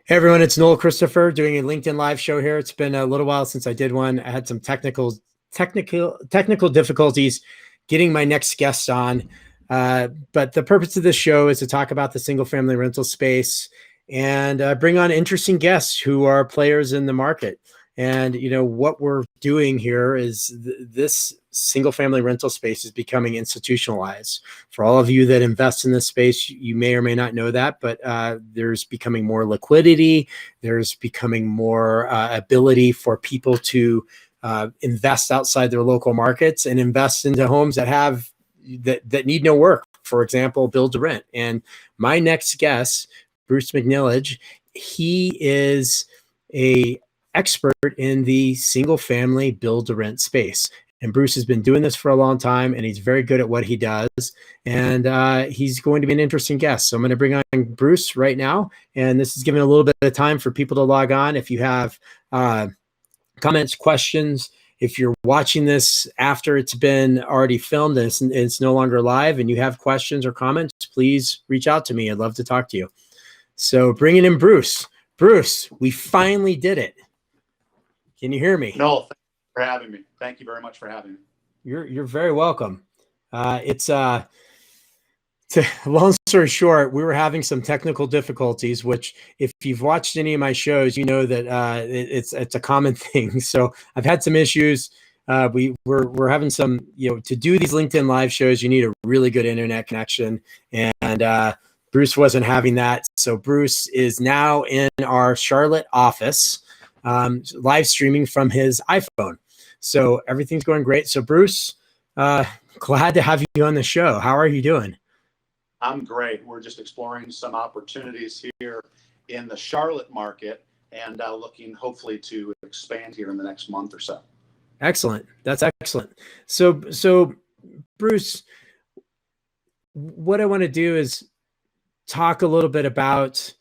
Hey everyone, it's Noel Christopher doing a LinkedIn live show here. It's been a little while since I did one. I had some technical difficulties getting my next guest on. But the purpose of this show is to talk about the single family rental space and bring on interesting guests who are players in the market. And what we're doing here is this single family rental space is becoming institutionalized. For all of you that invest in this space, you may or may not know that, but there's becoming more liquidity. There's becoming more ability for people to invest outside their local markets and invest into homes that need no work. For example, build to rent. And my next guest, Bruce McNillage, he is a expert in the single family build to rent space. And Bruce has been doing this for a long time, and he's very good at what he does. And he's going to be an interesting guest. So I'm going to bring on Bruce right now. And this is giving a little bit of time for people to log on. If you have comments, questions, if you're watching this after it's been already filmed and it's no longer live and you have questions or comments, please reach out to me. I'd love to talk to you. So bringing in Bruce. Bruce, we finally did it. Can you hear me? No, thank you for having me. Thank you very much for having me. You're very welcome. Long story short, we were having some technical difficulties, which if you've watched any of my shows, you know that it's a common thing. So I've had some issues. We're having some, to do these LinkedIn live shows, you need a really good internet connection. And Bruce wasn't having that. So Bruce is now in our Charlotte office, live streaming from his iPhone. So everything's going great. So Bruce, glad to have you on the show. How are you doing? I'm great. We're just exploring some opportunities here in the Charlotte market and looking hopefully to expand here in the next month or so. Excellent. That's excellent. So Bruce, what I want to do is talk a little bit about,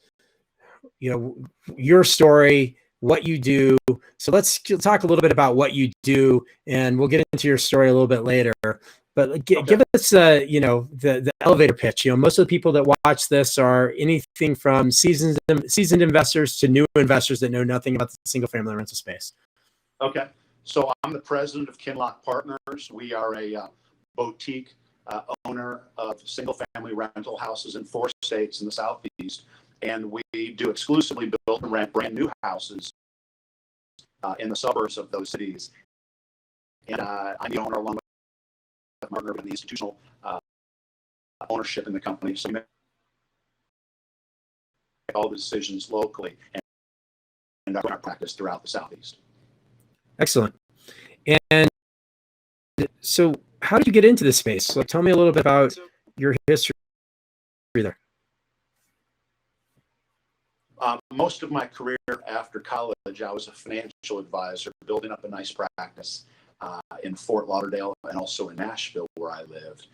your story, what you do. So let's talk a little bit about what you do, and we'll get into your story a little bit later. But give us, the elevator pitch. Most of the people that watch this are anything from seasoned investors to new investors that know nothing about the single family rental space. Okay. So I'm the president of Kinlock Partners. We are a boutique owner of single family rental houses in 4 states in the Southeast. And we do exclusively build and rent brand new houses in the suburbs of those cities. And I'm the owner along with partner in the institutional ownership in the company. So we make all the decisions locally and our practice throughout the Southeast. Excellent. And so how did you get into this space? So tell me a little bit about your history there. Most of my career after college, I was a financial advisor, building up a nice practice in Fort Lauderdale and also in Nashville, where I lived.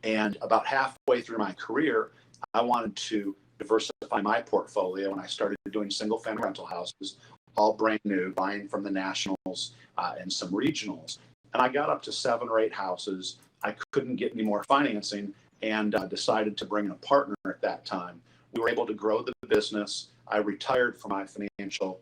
And about halfway through my career, I wanted to diversify my portfolio, and I started doing single-family rental houses, all brand new, buying from the nationals and some regionals. And I got up to 7 or 8 houses. I couldn't get any more financing and decided to bring in a partner at that time. We were able to grow the business. I retired from my financial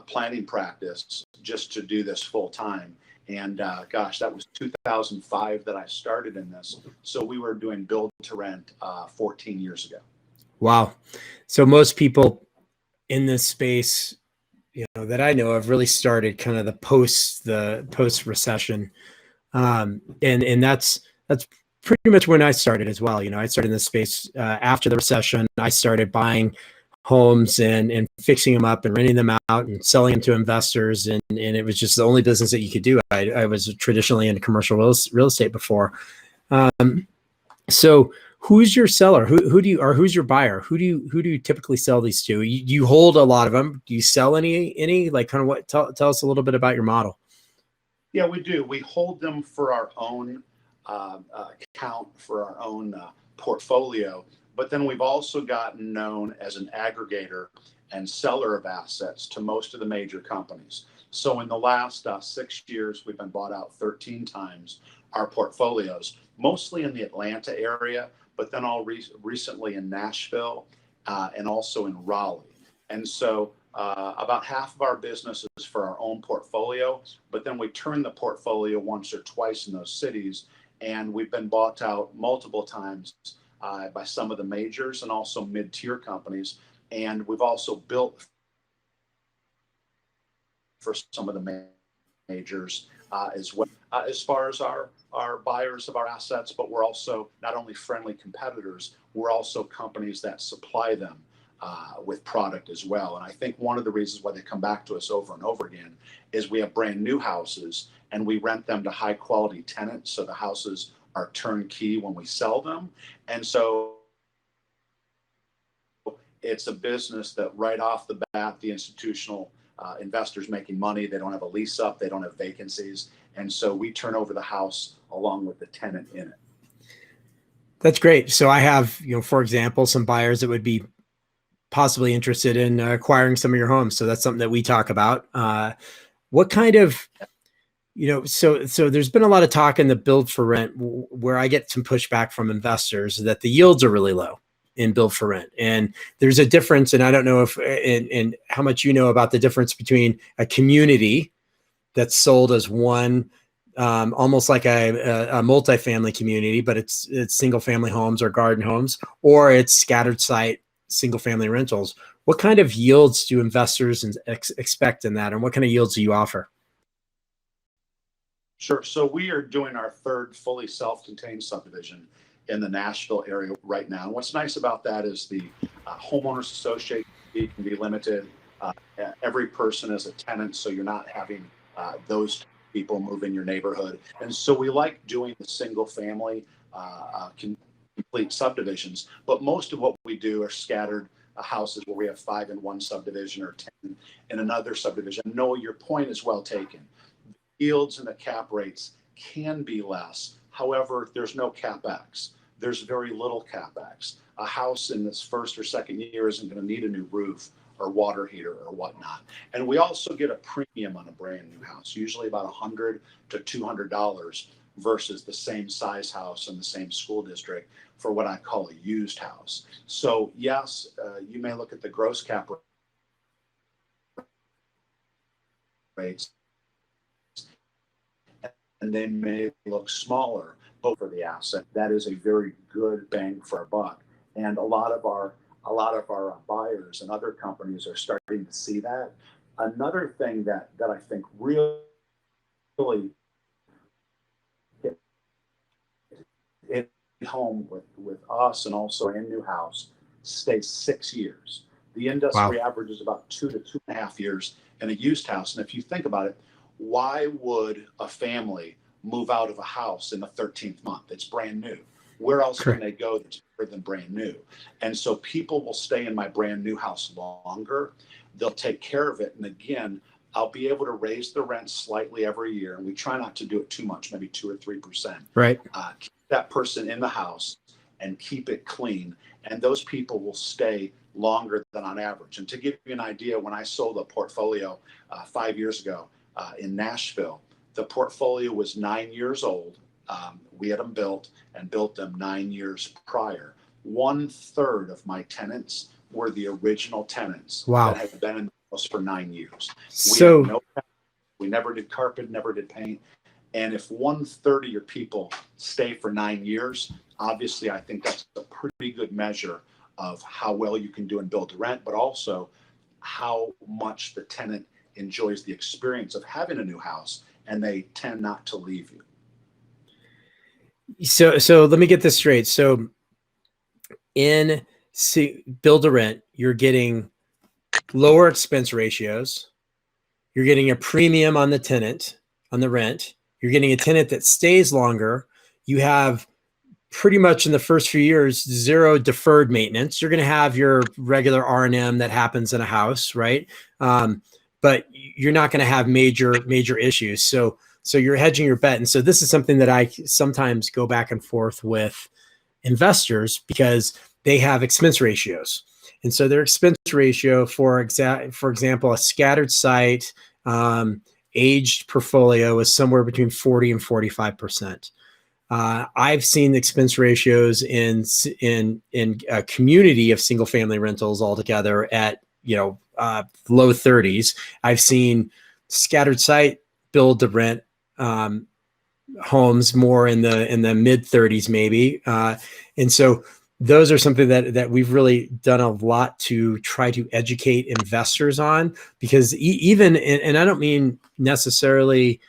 planning practice just to do this full time. And gosh, that was 2005 that I started in this. So we were doing build to rent 14 years ago. Wow. So most people in this space, that I know of really started kind of the post recession. And that's pretty much when I started as well. I started in this space after the recession. I started buying homes and fixing them up and renting them out and selling them to investors. And it was just the only business that you could do. I was traditionally in commercial real estate before. So who's your seller? Who's your buyer? Who do you typically sell these to? You hold a lot of them. Do you sell any like kind of what, tell us a little bit about your model. Yeah, we do. We hold them for our own account, for our own portfolio. But then we've also gotten known as an aggregator and seller of assets to most of the major companies. So in the last 6 years, we've been bought out 13 times, our portfolios, mostly in the Atlanta area, but then recently in Nashville and also in Raleigh. And so about half of our business is for our own portfolio, but then we turn the portfolio once or twice in those cities. And we've been bought out multiple times by some of the majors and also mid-tier companies. And we've also built for some of the majors as well, as far as our buyers of our assets, but we're also not only friendly competitors, we're also companies that supply them with product as well. And I think one of the reasons why they come back to us over and over again is we have brand new houses and we rent them to high quality tenants. So the houses are turnkey when we sell them. And so it's a business that right off the bat, the institutional investors making money, they don't have a lease up, they don't have vacancies. And so we turn over the house along with the tenant in it. That's great. So I have, for example, some buyers that would be possibly interested in acquiring some of your homes. So that's something that we talk about. What kind of, so there's been a lot of talk in the build for rent where I get some pushback from investors that the yields are really low in build for rent. And there's a difference. And I don't know if, and how much you know about the difference between a community that's sold as one, almost like a multifamily community, but it's single family homes or garden homes, or it's scattered site single family rentals. What kind of yields do investors expect in that? And what kind of yields do you offer? Sure. So we are doing our third fully self-contained subdivision in the Nashville area right now. And what's nice about that is the homeowners association can be limited. Every person is a tenant, so you're not having those people move in your neighborhood. And so we like doing the single family complete subdivisions, but most of what we do are scattered houses where we have 5 in one subdivision or 10 in another subdivision. Noel, your point is well taken. The yields and the cap rates can be less. However, there's no capex. There's very little capex. A house in this first or second year isn't going to need a new roof or water heater or whatnot. And we also get a premium on a brand new house, usually about $100 to $200 versus the same size house in the same school district for what I call a used house. So yes, you may look at the gross cap rates and they may look smaller, but for the asset, that is a very good bang for our buck. And a lot of our buyers and other companies are starting to see that. Another thing that I think really hit home with us and also a new house stays 6 years. The industry average is about 2 to 2.5 years in a used house. And if you think about it, why would a family move out of a house in the 13th month? It's brand new. Where else can they go that's better than brand new? And so people will stay in my brand new house longer. They'll take care of it. And again, I'll be able to raise the rent slightly every year. And we try not to do it too much, maybe 2 or 3%. Right. Keep that person in the house and keep it clean. And those people will stay longer than on average. And to give you an idea, when I sold a portfolio 5 years ago in Nashville, the portfolio was 9 years old. We had them built and built them 9 years prior. 1/3 of my tenants were the original tenants that had been in the house for 9 years. We never did carpet, never did paint. And if 1/3 of your people stay for 9 years, obviously I think that's a pretty good measure of how well you can do in build to rent, but also how much the tenant enjoys the experience of having a new house and they tend not to leave you. So let me get this straight. So in build to rent, you're getting lower expense ratios. You're getting a premium on the tenant, on the rent. You're getting a tenant that stays longer. You have pretty much in the first few years, zero deferred maintenance. You're going to have your regular R&M that happens in a house, right? But you're not going to have major issues. So you're hedging your bet. And so this is something that I sometimes go back and forth with investors because they have expense ratios. And so their expense ratio, for example, a scattered site, aged portfolio is somewhere between 40 and 45%. I've seen the expense ratios in a community of single family rentals altogether at low 30s. I've seen scattered site build to rent homes more in the mid 30s maybe, and so those are something that we've really done a lot to try to educate investors on, because even and I don't mean necessarily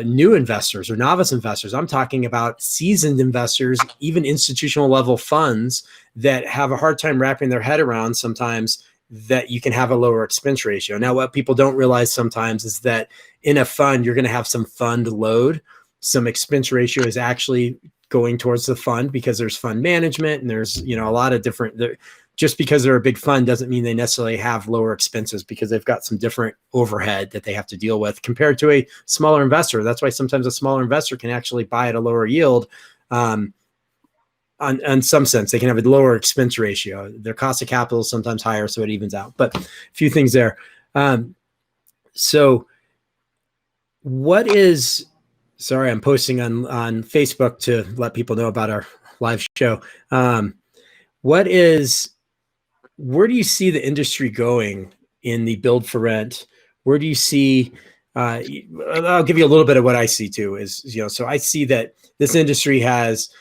new investors or novice investors. I'm talking about seasoned investors, even institutional level funds that have a hard time wrapping their head around sometimes that you can have a lower expense ratio. Now, what people don't realize sometimes is that in a fund, you're going to have some fund load. Some expense ratio is actually going towards the fund because there's fund management and there's, a lot of different, just because they're a big fund doesn't mean they necessarily have lower expenses, because they've got some different overhead that they have to deal with compared to a smaller investor. That's why sometimes a smaller investor can actually buy at a lower yield. On some sense, they can have a lower expense ratio. Their cost of capital is sometimes higher, so it evens out. But a few things there. So what is, sorry, I'm posting on Facebook to let people know about our live show. Where do you see the industry going in the build for rent? Where do you see, I'll give you a little bit of what I see too is, so I see that this industry has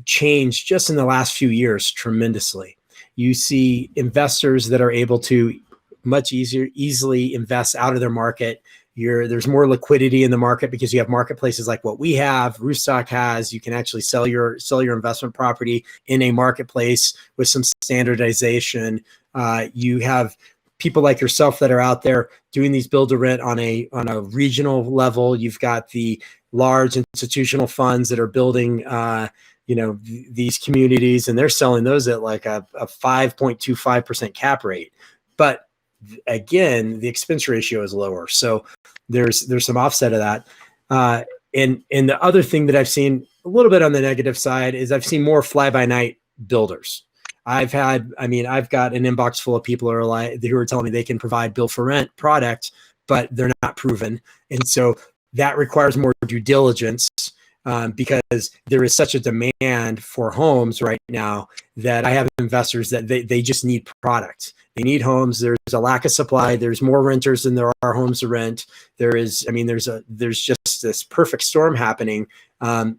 changed just in the last few years tremendously. You see investors that are able to much easily invest out of their market. There's more liquidity in the market because you have marketplaces like what we have, Roofstock has. You can actually sell your investment property in a marketplace with some standardization. You have people like yourself that are out there doing these build to rent on a regional level. You've got the large institutional funds that are building these communities, and they're selling those at like a 5.25% cap rate. But again, the expense ratio is lower. So there's some offset of that. And the other thing that I've seen a little bit on the negative side is I've seen more fly by night builders. I've got an inbox full of people who are telling me they can provide build for rent product, but they're not proven. And so that requires more due diligence, because there is such a demand for homes right now that I have investors that they just need product. They need homes. There's a lack of supply. There's more renters than there are homes to rent. There's just this perfect storm happening,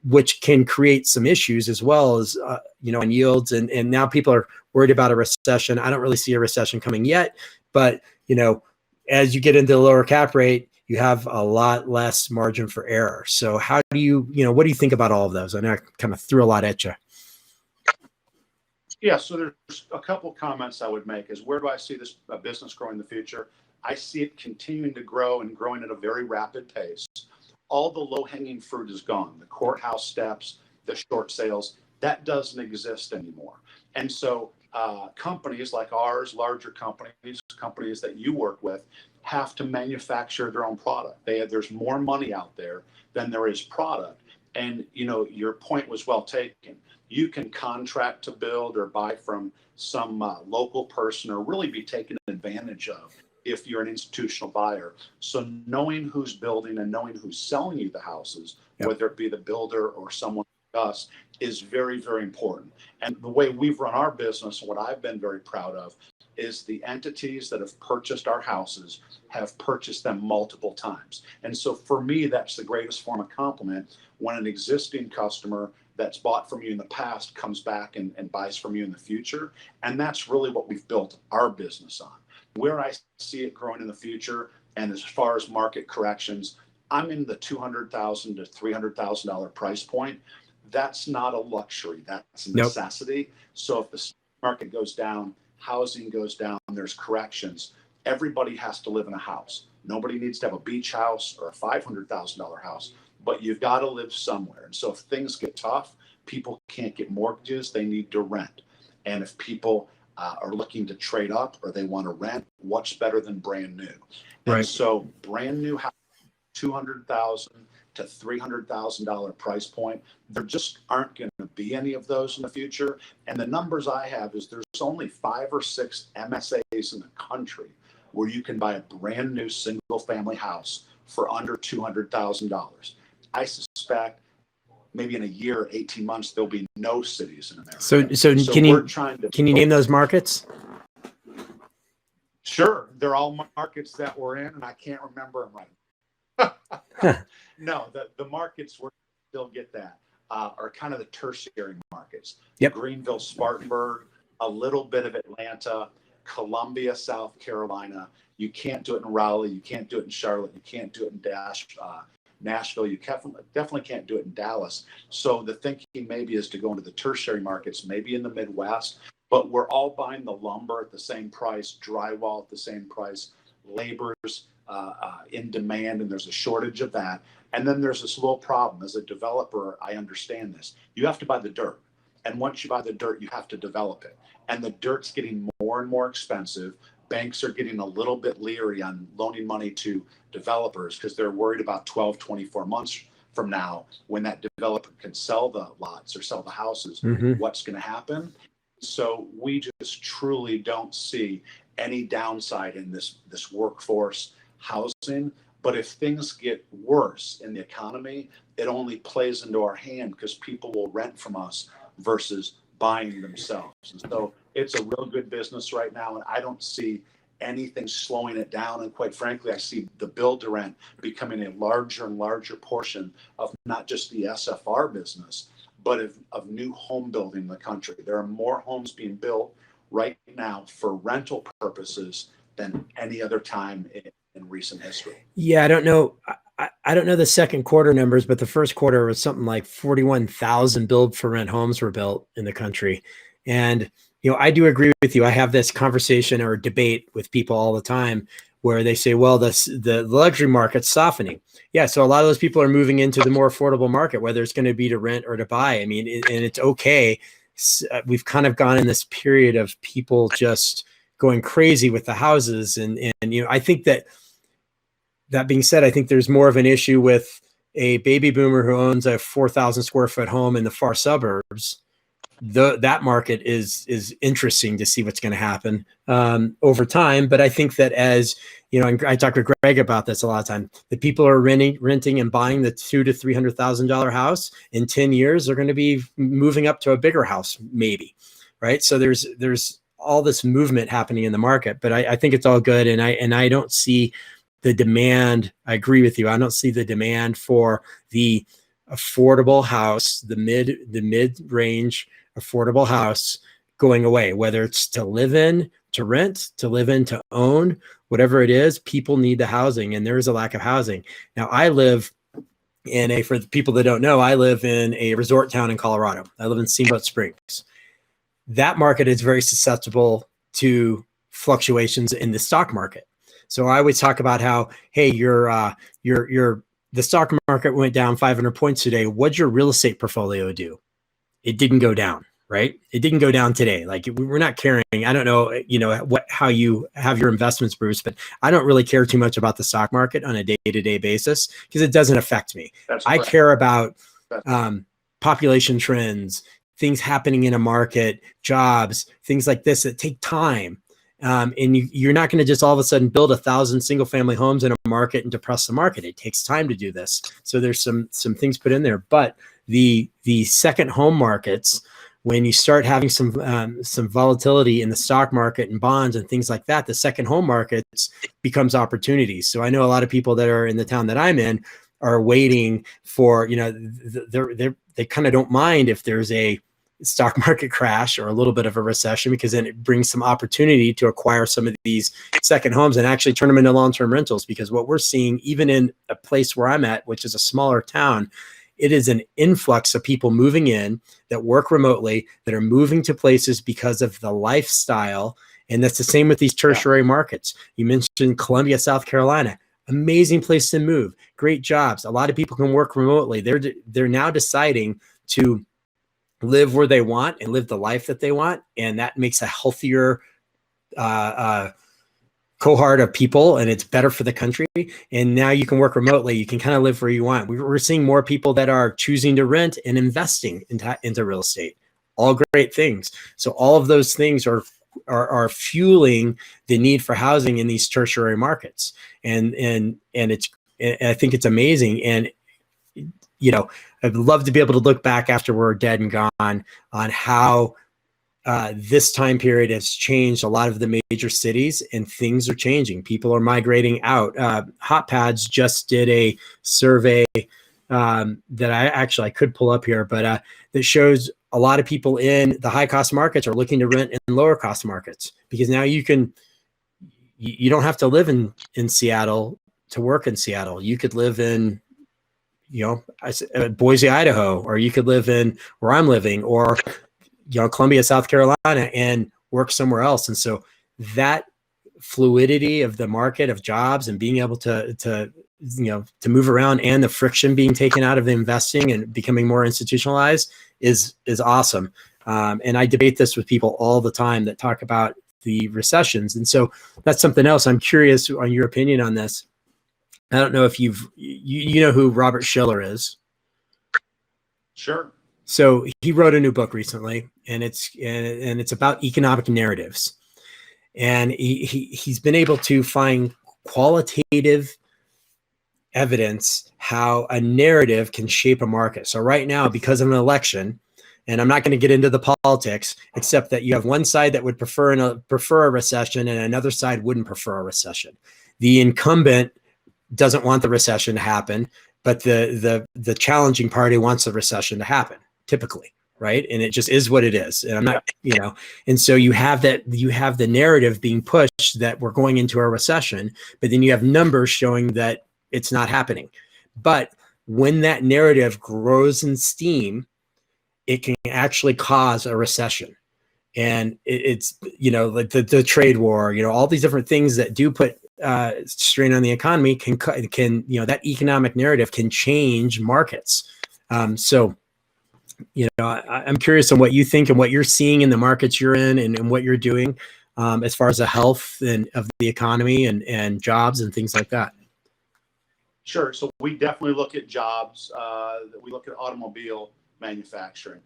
which can create some issues as well as, on yields. And now people are worried about a recession. I don't really see a recession coming yet, but, as you get into the lower cap rate, you have a lot less margin for error. So how do you, what do you think about all of those? I know I kind of threw a lot at you. Yeah, so there's a couple comments I would make is, where do I see this business growing in the future? I see it continuing to grow and growing at a very rapid pace. All the low-hanging fruit is gone. The courthouse steps, the short sales, that doesn't exist anymore. And so companies like ours, larger companies that you work with, have to manufacture their own product. There's more money out there than there is product. And, your point was well taken. You can contract to build or buy from some local person, or really be taken advantage of if you're an institutional buyer. So knowing who's building and knowing who's selling you the houses, yep, whether it be the builder or someone like us, is very, very important. And the way we've run our business, what I've been very proud of, is the entities that have purchased our houses have purchased them multiple times. And so for me, that's the greatest form of compliment, when an existing customer that's bought from you in the past comes back and buys from you in the future. And that's really what we've built our business on. Where I see it growing in the future, and as far as market corrections, I'm in the $200,000 to $300,000 price point. That's not a luxury, that's a necessity. Nope. So if the market goes down, housing goes down, there's corrections, everybody has to live in a house. Nobody needs to have a beach house or a $500,000 house, but you've got to live somewhere. And so if things get tough, people can't get mortgages, they need to rent. And if people are looking to trade up or they want to rent, what's better than brand new? Right. And so brand new house, $200,000 to $300,000 price point, there just aren't going to be any of those in the future. And the numbers I have is there's only 5 or 6 MSAs in the country where you can buy a brand new single family house for under $200,000. I suspect maybe in a year, 18 months, there'll be no cities in America. So can you name those markets? Sure, they're all markets that we're in, and I can't remember them right. No, the markets where they'll get that are kind of the tertiary markets. Yep. Greenville, Spartanburg, a little bit of Atlanta, Columbia, South Carolina. You can't do it in Raleigh. You can't do it in Charlotte. You can't do it in Nashville. You definitely can't do it in Dallas. So the thinking maybe is to go into the tertiary markets, maybe in the Midwest, but we're all buying the lumber at the same price, drywall at the same price, labor's in demand, and there's a shortage of that. And then there's this little problem. As a developer, I understand this. You have to buy the dirt. And once you buy the dirt, you have to develop it. And the dirt's getting more and more expensive. Banks are getting a little bit leery on loaning money to developers because they're worried about 12, 24 months from now when that developer can sell the lots or sell the houses, what's going to happen. So we just truly don't see any downside in this workforce housing. But if things get worse in the economy, it only plays into our hand because people will rent from us versus buying themselves. And so it's a real good business right now, and I don't see anything slowing it down. And quite frankly, I see the build to rent becoming a larger and larger portion of not just the SFR business, but of new home building in the country. There are more homes being built right now for rental purposes than any other time in recent history. Yeah, I don't know. I don't know the second quarter numbers, but the first quarter was something like 41,000 build for rent homes were built in the country. And, I do agree with you. I have this conversation or debate with people all the time where they say, well, the luxury market's softening. Yeah. So a lot of those people are moving into the more affordable market, whether it's going to be to rent or to buy. I mean, and it's okay. We've kind of gone in this period of people just going crazy with the houses. And I think that being said, I think there's more of an issue with a baby boomer who owns a 4,000 square foot home in the far suburbs. That market is interesting to see what's going to happen over time. But I think that as and I talk to Greg about this a lot of time, the people are renting and buying the $200,000 to $300,000 house in 10 years, they're going to be moving up to a bigger house, maybe, right? So there's all this movement happening in the market, but I think it's all good, and I don't see the demand. I agree with you. I don't see the demand for the affordable house, the mid-range affordable house going away, whether it's to live in, to rent, to live in, to own, whatever it is. People need the housing, and there is a lack of housing. Now, I live for the people that don't know, I live in a resort town in Colorado. I live in Steamboat Springs. That market is very susceptible to fluctuations in the stock market. So I always talk about how, hey, the stock market went down 500 points today. What'd your real estate portfolio do? It didn't go down, right? It didn't go down today. Like, we're not caring. I don't know, how you have your investments, Bruce, but I don't really care too much about the stock market on a day-to-day basis because it doesn't affect me. I care about population trends, things happening in a market, jobs, things like this that take time. And you're not going to just all of a sudden build 1,000 single family homes in a market and depress the market. It takes time to do this. So there's some things put in there, but the second home markets, when you start having some volatility in the stock market and bonds and things like that, the second home markets becomes opportunities. So I know a lot of people that are in the town that I'm in are waiting for, they kind of don't mind if there's a stock market crash or a little bit of a recession, because then it brings some opportunity to acquire some of these second homes and actually turn them into long-term rentals. Because what we're seeing, even in a place where I'm at, which is a smaller town, it is an influx of people moving in that work remotely, that are moving to places because of the lifestyle. And that's the same with these tertiary markets. You mentioned Columbia, South Carolina, amazing place to move, great jobs. A lot of people can work remotely. They're now deciding to live where they want and live the life that they want. And that makes a healthier cohort of people, and it's better for the country. And now you can work remotely. You can kind of live where you want. We're seeing more people that are choosing to rent and investing into real estate. All great things. So all of those things are fueling the need for housing in these tertiary markets. And I think it's amazing. And I'd love to be able to look back after we're dead and gone on how this time period has changed a lot of the major cities, and things are changing. People are migrating out. Hot Pads just did a survey that I could pull up here, but that shows a lot of people in the high cost markets are looking to rent in lower cost markets, because now you don't have to live in Seattle to work in Seattle. You could live in, Boise, Idaho, or you could live in where I'm living, or Columbia, South Carolina, and work somewhere else. And so that fluidity of the market of jobs and being able to move around, and the friction being taken out of the investing and becoming more institutionalized is awesome. And I debate this with people all the time that talk about the recessions. And so that's something else. I'm curious on your opinion on this. I don't know if you know who Robert Shiller is. Sure. So he wrote a new book recently, and it's about economic narratives. And he's been able to find qualitative evidence how a narrative can shape a market. So right now, because of an election, and I'm not going to get into the politics, except that you have one side that would prefer a recession, and another side wouldn't prefer a recession. The incumbent doesn't want the recession to happen, but the challenging party wants the recession to happen, typically, right? And it just is what it is. And I'm not, and so you have the narrative being pushed that we're going into a recession, but then you have numbers showing that it's not happening. But when that narrative grows in steam, it can actually cause a recession. And it's like the trade war, all these different things that do put strain on the economy can that economic narrative can change markets. So I'm curious on what you think and what you're seeing in the markets you're in, and what you're doing as far as the health and of the economy and jobs and things like that. Sure. So we definitely look at jobs. We look at automobile manufacturing.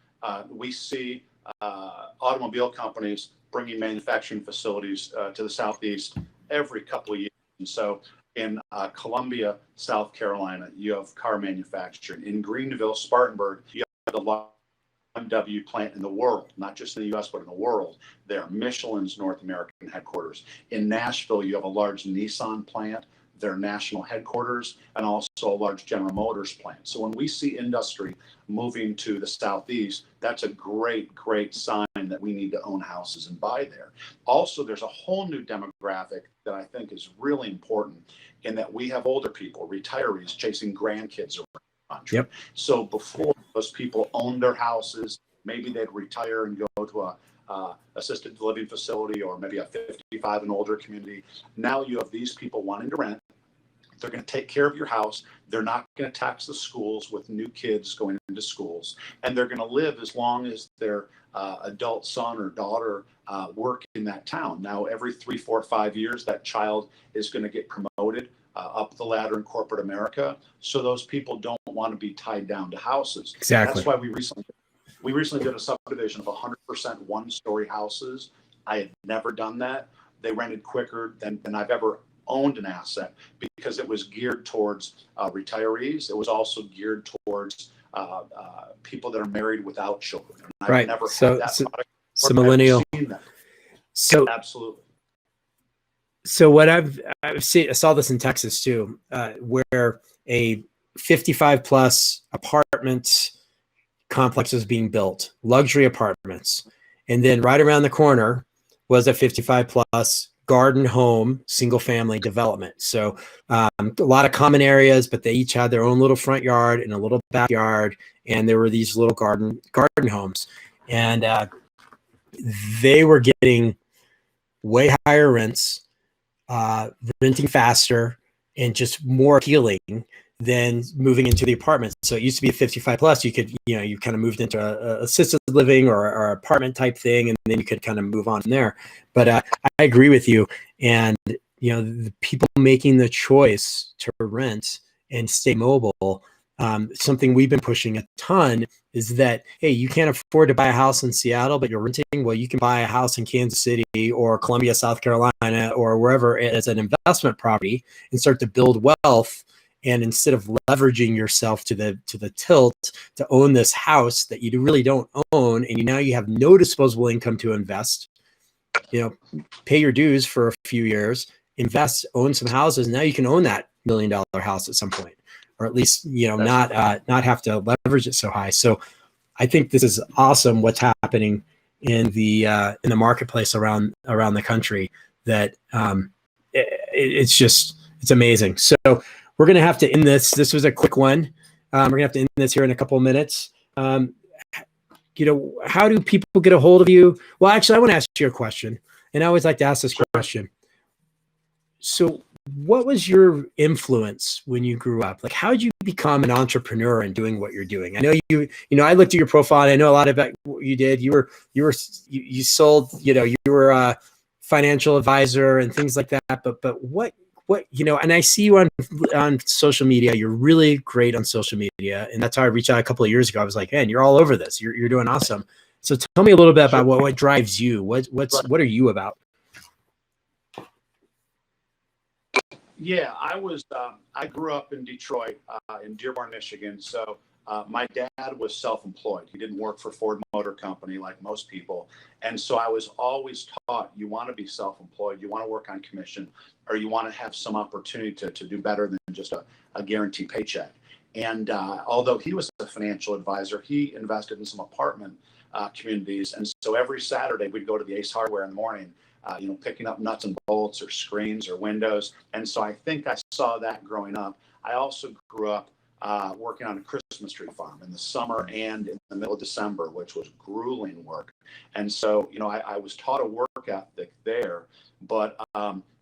We see automobile companies bringing manufacturing facilities to the Southeast every couple of years. And so in Columbia, South Carolina, you have car manufacturing. In Greenville, Spartanburg, you have the BMW plant in the world, not just in the U.S., but in the world. They're Michelin's North American headquarters. In Nashville, you have a large Nissan plant, their national headquarters, and also a large General Motors plant. So when we see industry moving to the Southeast, that's a great, great sign that we need to own houses and buy there. Also, there's a whole new demographic that I think is really important, in that we have older people, retirees, chasing grandkids around the country. Yep. So before those people owned their houses, maybe they'd retire and go to a assisted living facility, or maybe a 55 and older community. Now you have these people wanting to rent. They're going to take care of your house. They're not going to tax the schools with new kids going into schools. And they're going to live as long as their adult son or daughter work in that town. Now, every 3, 4, 5 years, that child is going to get promoted up the ladder in corporate America. So those people don't want to be tied down to houses. Exactly. That's why we recently did a subdivision of 100% one-story houses. I had never done that. They rented quicker than I've ever owned an asset, because it was geared towards retirees. It was also geared towards people that are married without children. And I've right. never so, had that so, product. so millennial. So absolutely. So what I saw this in Texas too, where a 55 plus apartment complex was being built, luxury apartments. And then right around the corner was a 55 plus garden home, single family development. So a lot of common areas, but they each had their own little front yard and a little backyard. And there were these little garden homes. And they were getting way higher rents, renting faster, and just more appealing than moving into the apartments. So it used to be a 55 plus, you could, you kind of moved into a assisted living or apartment type thing, and then you could kind of move on from there. But I agree with you. And, the people making the choice to rent and stay mobile, something we've been pushing a ton is that, hey, you can't afford to buy a house in Seattle, but you're renting. Well, you can buy a house in Kansas City or Columbia, South Carolina, or wherever as an investment property, and start to build wealth And instead of leveraging yourself to the tilt to own this house that you really don't own, and now you have no disposable income to invest, pay your dues for a few years, invest, own some houses. Now you can own that $1 million house at some point, or at least, not have to leverage it so high. So I think this is awesome what's happening in the marketplace around the country, that it's amazing. So we're going to have to end this. This was a quick one. We're going to have to end this here in a couple of minutes. How do people get a hold of you? Well, actually, I want to ask you a question, and I always like to ask this question. So what was your influence when you grew up? Like, how did you become an entrepreneur and doing what you're doing? I know I looked at your profile, and I know a lot about what you did. You sold, you were a financial advisor and things like that. But what, and I see you on social media. You're really great on social media. And that's how I reached out a couple of years ago. I was like, man, you're all over this. You're doing awesome. So tell me a little bit about what drives you. What are you about? Yeah, I grew up in Detroit, in Dearborn, Michigan. So my dad was self-employed. He didn't work for Ford Motor Company like most people. And so I was always taught, you want to be self-employed, you want to work on commission, or you want to have some opportunity to do better than just a guaranteed paycheck. And although he was a financial advisor, he invested in some apartment communities. And so every Saturday we'd go to the Ace Hardware in the morning, picking up nuts and bolts or screens or windows. And so I think I saw that growing up. I also grew up working on a Christmas tree farm in the summer and in the middle of December, which was grueling work. And so, I was taught a work ethic there, but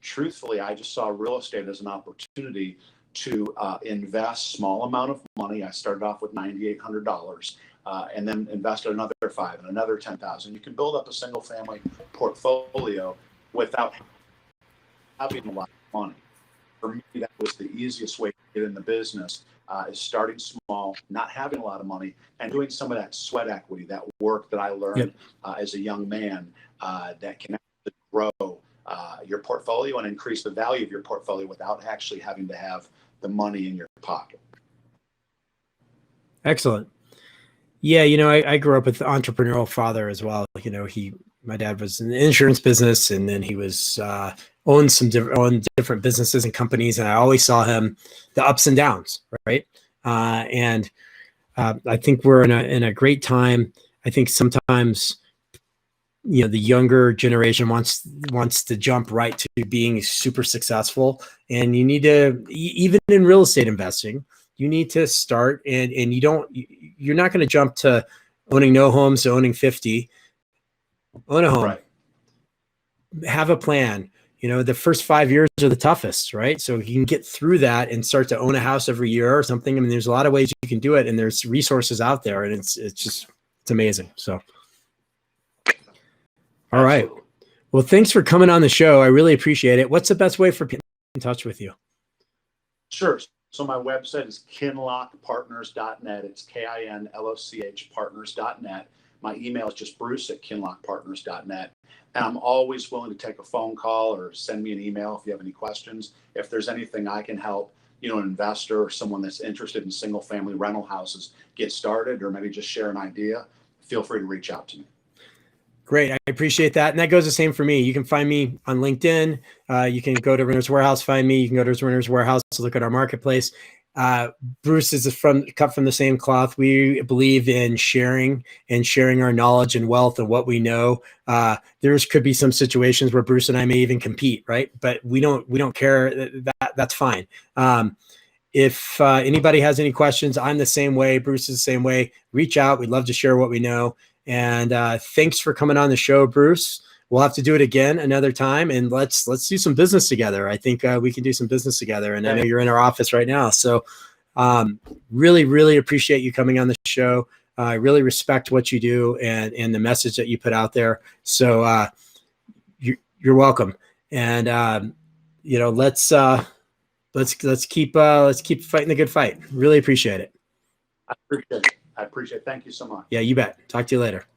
truthfully, I just saw real estate as an opportunity to invest small amount of money. I started off with $9,800. And then invested another $5,000 and another $10,000. You can build up a single family portfolio without having a lot of money. For me, that was the easiest way to get in the business, is starting small, not having a lot of money, and doing some of that sweat equity, that work that I learned as a young man, that can actually grow your portfolio and increase the value of your portfolio without actually having to have the money in your pocket. Excellent. Yeah, I grew up with an entrepreneurial father as well. My dad was in the insurance business, and then he was owned different businesses and companies, and I always saw him the ups and downs, right? And I think we're in a great time. I think sometimes the younger generation wants to jump right to being super successful, and you need to, even in real estate investing, you need to start, and you're not going to jump to owning no homes to owning 50. Own a home. Right. Have a plan. The first 5 years are the toughest, right? So you can get through that and start to own a house every year or something. I mean, there's a lot of ways you can do it, and there's resources out there, and it's amazing. So, all right. Well, thanks for coming on the show. I really appreciate it. What's the best way for people to get in touch with you? Sure. So my website is kinlochpartners.net. It's KINLOCH partners.net. My email is just bruce@kinlochpartners.net. And I'm always willing to take a phone call or send me an email if you have any questions. If there's anything I can help, an investor or someone that's interested in single family rental houses get started, or maybe just share an idea, feel free to reach out to me. Great. I appreciate that. And that goes the same for me. You can find me on LinkedIn. You can go to Renter's Warehouse, find me. You can go to Renter's Warehouse to look at our marketplace. Bruce is cut from the same cloth. We believe in sharing our knowledge and wealth and what we know. There could be some situations where Bruce and I may even compete, right? But we don't care. That's fine. If anybody has any questions, I'm the same way. Bruce is the same way. Reach out. We'd love to share what we know. And thanks for coming on the show, Bruce. We'll have to do it again another time, and let's do some business together. I think we can do some business together. And I know you're in our office right now, so really, really appreciate you coming on the show. I really respect what you do and the message that you put out there. So you're welcome. And let's keep fighting the good fight. Really appreciate it. I appreciate it. Thank you so much. Yeah, you bet. Talk to you later.